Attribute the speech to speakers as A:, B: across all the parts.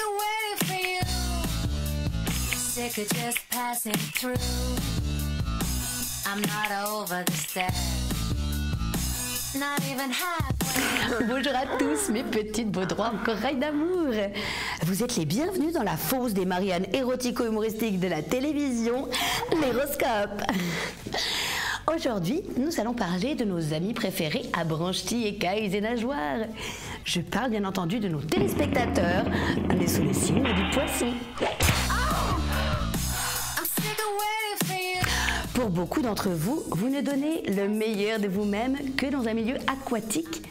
A: of waiting for you. Sick of just passing through. I'm not over the steps. Not even halfway.
B: Bonjour à tous mes petites baudroies en corail d'amour. Vous êtes les bienvenus dans la fosse des Marianne érotico-humoristiques de la télévision, l'horoscope. Aujourd'hui, nous allons parler de nos amis préférés à branchetis, écailles et nageoires. Je parle bien entendu de nos téléspectateurs, nés sous les signes du poisson. Pour beaucoup d'entre vous, vous ne donnez le meilleur de vous-même que dans un milieu aquatique,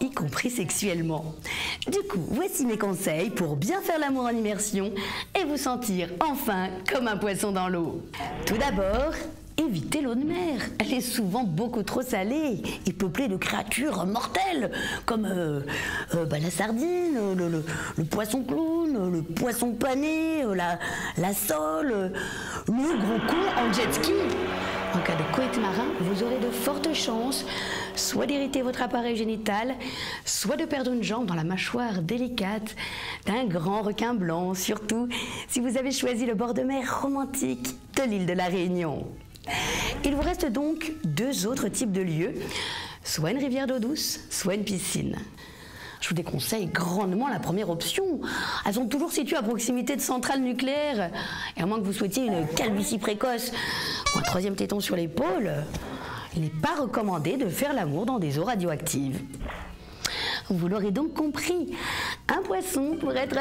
B: y compris sexuellement. Du coup, voici mes conseils pour bien faire l'amour en immersion et vous sentir enfin comme un poisson dans l'eau. Tout d'abord, évitez l'eau de mer. Elle est souvent beaucoup trop salée et peuplée de créatures mortelles comme la sardine, le poisson clown, le poisson pané, la sole, le gros con en jet ski. En cas de coït marin, vous aurez de fortes chances soit d'irriter votre appareil génital, soit de perdre une jambe dans la mâchoire délicate d'un grand requin blanc, surtout si vous avez choisi le bord de mer romantique de l'île de la Réunion. Il vous reste donc deux autres types de lieux, soit une rivière d'eau douce, soit une piscine. Je vous déconseille grandement la première option. Elles sont toujours situées à proximité de centrales nucléaires. Et à moins que vous souhaitiez une calvitie précoce ou un troisième téton sur l'épaule, il n'est pas recommandé de faire l'amour dans des eaux radioactives. Vous l'aurez donc compris, un poisson, pour être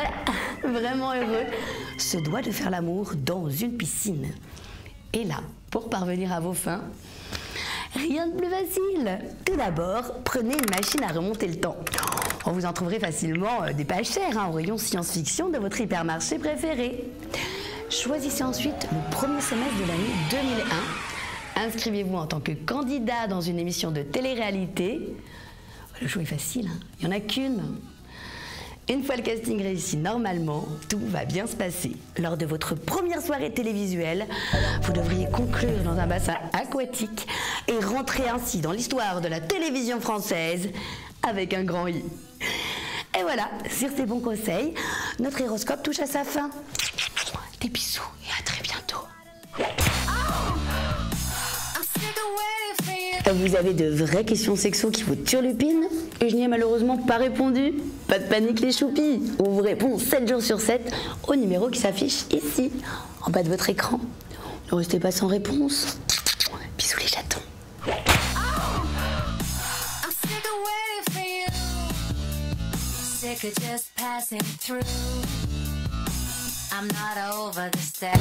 B: vraiment heureux, se doit de faire l'amour dans une piscine. Et là, pour parvenir à vos fins, rien de plus facile. Tout d'abord, prenez une machine à remonter le temps. Vous en trouverez facilement des pas chers au rayon science-fiction de votre hypermarché préféré. Choisissez ensuite le premier semestre de l'année 2001. Inscrivez-vous en tant que candidat dans une émission de télé-réalité. Le choix est facile, il n'y en a qu'une. Une fois le casting réussi normalement, tout va bien se passer. Lors de votre première soirée télévisuelle, vous devriez conclure dans un bassin aquatique et rentrer ainsi dans l'histoire de la télévision française avec un grand I. Et voilà, sur ces bons conseils, notre horoscope touche à sa fin. Des bisous et à très bientôt. Vous avez de vraies questions sexo qui vous turlupinent et je n'y ai malheureusement pas répondu? Pas de panique les choupis, on vous répond 7 jours sur 7 au numéro qui s'affiche ici, en bas de votre écran. Ne restez pas sans réponse. Bisous les chatons.
A: Sick of just passing through. I'm not over the steps.